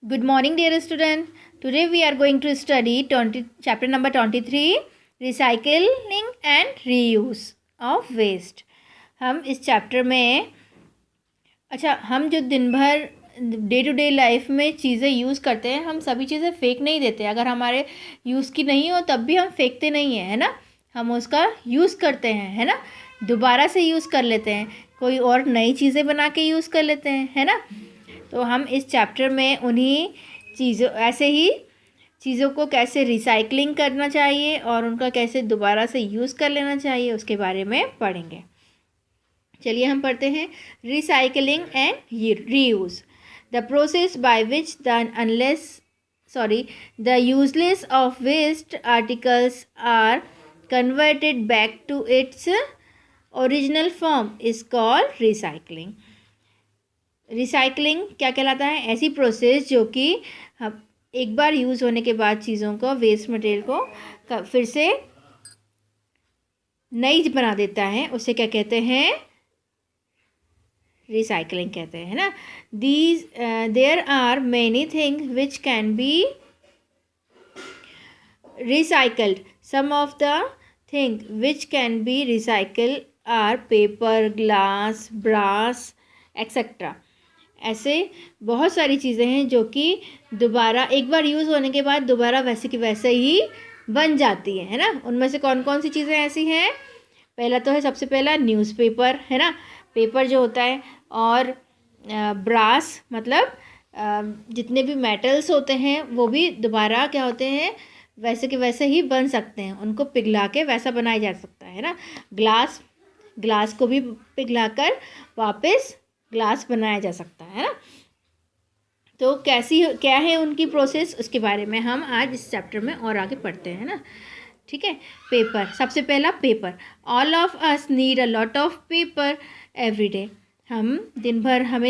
Good morning, dear student. Today we are going to study chapter number 23, recycling and reuse of waste. हम इस chapter में हम जो दिन भर डे टू डे लाइफ में चीज़ें यूज़ करते हैं, हम सभी चीज़ें फेंक नहीं देते. अगर हमारे यूज़ की नहीं हो तब भी हम फेंकते नहीं हैं, है ना. हम उसका यूज़ करते हैं, है ना. दोबारा से यूज़ कर लेते हैं, कोई और नई चीज़ें बना के यूज़ कर लेते हैं, है ना. तो हम इस चैप्टर में उन्हीं चीज़ों को कैसे रिसाइकलिंग करना चाहिए और उनका कैसे दोबारा से यूज़ कर लेना चाहिए उसके बारे में पढ़ेंगे. चलिए हम पढ़ते हैं. Recycling and reuse, the process by which the useless of waste articles are converted back to its original form is called recycling. Recycling क्या कहलाता है? ऐसी प्रोसेस जो कि हम एक बार यूज़ होने के बाद चीज़ों को, वेस्ट मटेरियल को फिर से नई बना देता है, उसे क्या कहते हैं? रिसाइकलिंग कहते हैं, है ना. There are many things which can be recycled. Some of the thing which can be recycled are paper, glass, brass etcetera. ऐसे बहुत सारी चीज़ें हैं जो कि दोबारा एक बार यूज़ होने के बाद दोबारा वैसे की वैसे ही बन जाती है ना. उनमें से कौन कौन सी चीज़ें ऐसी हैं? पहला तो है, सबसे पहला न्यूज़पेपर, है ना. पेपर जो होता है, और ब्रास मतलब जितने भी मेटल्स होते हैं वो भी दोबारा क्या होते हैं, वैसे के वैसे ही बन सकते हैं. उनको पिघला के वैसा बनाया जा सकता है ना. ग्लास को भी पिघला कर वापस ग्लास बनाया जा सकता है ना. तो क्या है उनकी प्रोसेस, उसके बारे में हम आज इस चैप्टर में और आगे पढ़ते हैं ना. ठीक है. पेपर, सबसे पहला paper. All of us need a lot of paper every day. हमें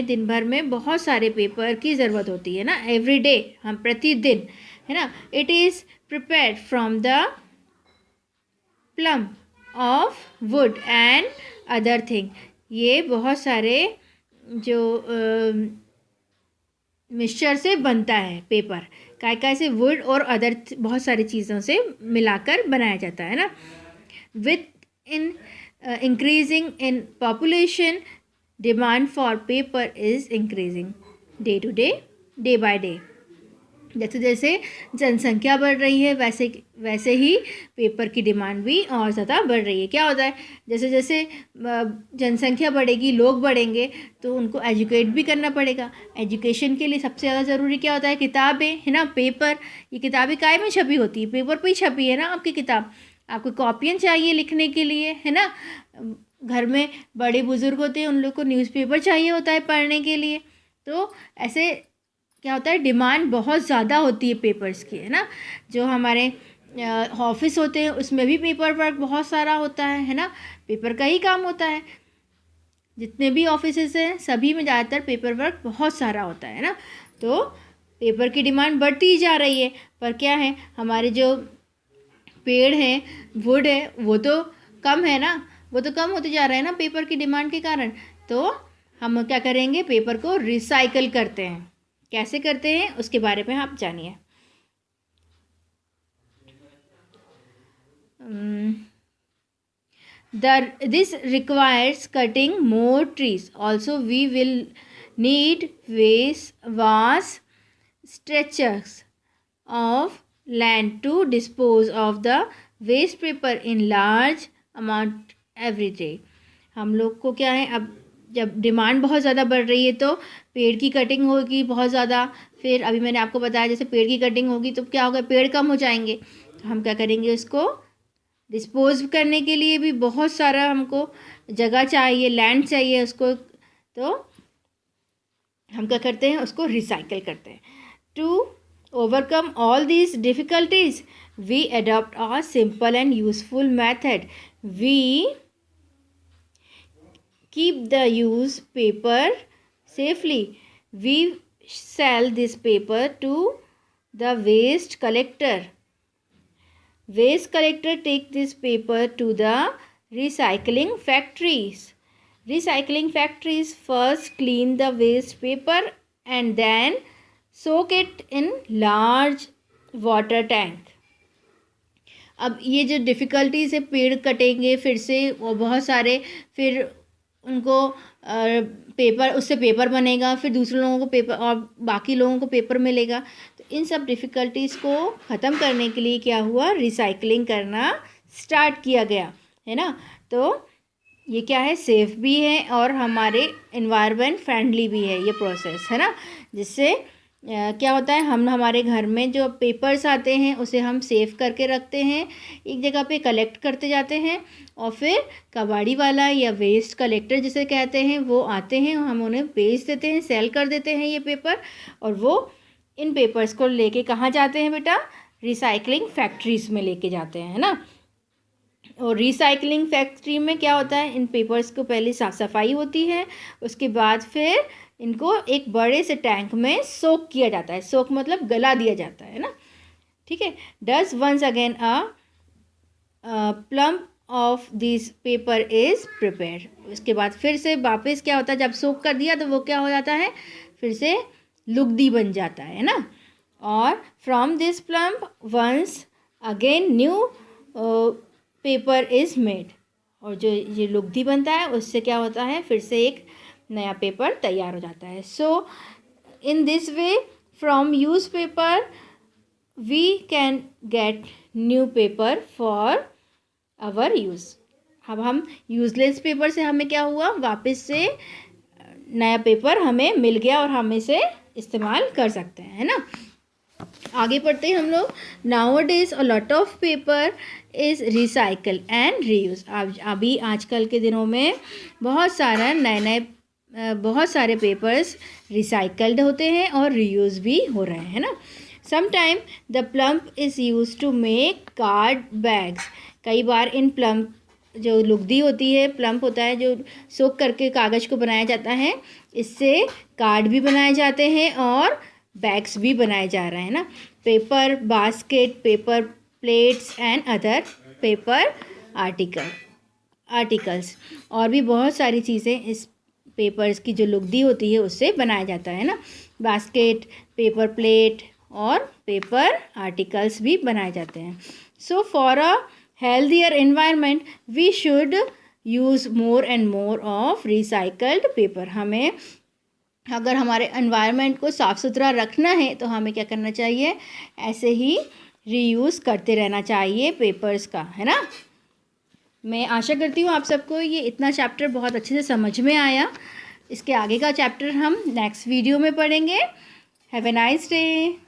दिन भर में बहुत सारे पेपर की ज़रूरत होती है ना. एवरी डे, हम प्रतिदिन, है ना. It is prepared from the plum of would and other thing. ये बहुत सारे जो मिक्सचर से बनता है पेपर. काय से? वुड और अदर बहुत सारी चीज़ों से मिलाकर बनाया जाता है ना. With in increasing in population, demand for paper is increasing day by day. जैसे जैसे जनसंख्या बढ़ रही है वैसे ही पेपर की डिमांड भी और ज़्यादा बढ़ रही है. क्या होता है, जैसे जैसे जनसंख्या बढ़ेगी, लोग बढ़ेंगे, तो उनको एजुकेट भी करना पड़ेगा. एजुकेशन के लिए सबसे ज़्यादा ज़रूरी क्या होता है? किताबें, है ना. पेपर. ये किताबें काय में छपी होती है? पेपर पर ही छपी है ना आपकी किताब. आपको कॉपियाँ चाहिए लिखने के लिए, है ना. घर में बड़े बुज़ुर्ग होते हैं, उन लोग को न्यूज़पेपर चाहिए होता है पढ़ने के लिए. तो ऐसे क्या होता है, डिमांड बहुत ज़्यादा होती है पेपर्स की, है ना. जो हमारे ऑफिस होते हैं उसमें भी पेपर वर्क बहुत सारा होता है ना. पेपर का ही काम होता है. जितने भी ऑफिसेस हैं सभी में ज़्यादातर पेपर वर्क बहुत सारा होता है ना. तो पेपर की डिमांड बढ़ती ही जा रही है. पर क्या है, हमारे जो पेड़ हैं, वुड है, वो तो कम है ना. वो तो कम होते जा रहे हैं ना पेपर की डिमांड के कारण. तो हम क्या करेंगे, पेपर को रिसाइकल करते हैं. कैसे करते हैं उसके बारे में आप जानिए. This requires cutting more trees. Also, we will need vast stretches of land to dispose of the waste paper in large amount every day. हम लोग को क्या है, अब जब डिमांड बहुत ज़्यादा बढ़ रही है तो पेड़ की कटिंग होगी बहुत ज़्यादा. फिर अभी मैंने आपको बताया, जैसे पेड़ की कटिंग होगी तो क्या होगा, पेड़ कम हो जाएंगे. तो हम क्या करेंगे, उसको डिस्पोज करने के लिए भी बहुत सारा हमको जगह चाहिए, लैंड चाहिए उसको. तो हम क्या करते हैं, उसको रिसाइकल करते हैं. To overcome all these difficulties we adopt a simple and useful method. We keep the used paper safely. We sell this paper to the waste collector. Waste collector take this paper to the recycling factories. Recycling factories first clean the waste paper and then soak it in large water tank. अब ये जो difficulty से पेड़ कटेंगे फिर से, वो बहुत सारे, फिर उनको पेपर, उससे पेपर बनेगा, फिर दूसरे लोगों को पेपर और बाकी लोगों को पेपर मिलेगा। तो इन सब डिफ़िकल्टीज़ को ख़त्म करने के लिए क्या हुआ, रिसाइकलिंग करना स्टार्ट किया गया, है ना। तो ये क्या है, सेफ़ भी है और हमारे एनवायरनमेंट फ्रेंडली भी है ये प्रोसेस, है ना। जिससे क्या होता है, हम हमारे घर में जो पेपर्स आते हैं उसे हम सेव करके रखते हैं, एक जगह पे कलेक्ट करते जाते हैं, और फिर कबाड़ी वाला या वेस्ट कलेक्टर जिसे कहते हैं वो आते हैं, हम उन्हें बेच देते हैं, सेल कर देते हैं ये पेपर। और वो इन पेपर्स को लेके कहाँ जाते हैं बेटा, रिसाइकलिंग फैक्ट्रीज़ में लेके जाते हैं, है ना। और रिसाइकलिंग फैक्ट्री में क्या होता है, इन पेपर्स को पहले साफ़ सफाई होती है, उसके बाद फिर इनको एक बड़े से टैंक में सोक किया जाता है। सोक मतलब गला दिया जाता है ना, ठीक है। Does once again a plump of this paper is prepare. उसके बाद फिर से वापस क्या होता है, जब सोक कर दिया तो वो क्या हो जाता है, फिर से लुगदी बन जाता है ना। और from this plump once again new paper is made. और जो ये लुगदी बनता है उससे क्या होता है, फिर से एक नया पेपर तैयार हो जाता है। So in this way from use paper we can get new paper for our use. अब हम यूज़लेस पेपर से हमें क्या हुआ, वापस से नया पेपर हमें मिल गया और हम इसे इस्तेमाल कर सकते हैं, है ना। आगे पढ़ते हैं हम लोग। Now days a lot of paper is recycle and reuse. अभी आजकल के दिनों में बहुत सारा बहुत सारे पेपर्स रिसाइकल्ड होते हैं और रीयूज़ भी हो रहे हैं ना। Sometime the plump is use to make card bags. कई बार इन प्लम्प, जो लुगदी होती है, प्लम्प होता है जो सोख करके कागज़ को बनाया जाता है, इससे कार्ड भी बनाए जाते हैं और बैग्स भी बनाए जा रहे हैं ना। Paper basket, paper plates and other paper articles, और भी बहुत सारी चीज़ें इस पेपर्स की जो लुगदी होती है उससे बनाया जाता है ना। बास्केट, पेपर प्लेट और पेपर आर्टिकल्स भी बनाए जाते हैं। So for a healthier environment we should use more and more of recycled paper. हमें अगर हमारे एनवायरनमेंट को साफ़ सुथरा रखना है तो हमें क्या करना चाहिए, ऐसे ही रीयूज़ करते रहना चाहिए पेपर्स का, है ना। मैं आशा करती हूँ आप सबको ये इतना चैप्टर बहुत अच्छे से समझ में आया। इसके आगे का चैप्टर हम नेक्स्ट वीडियो में पढ़ेंगे। Have a nice day.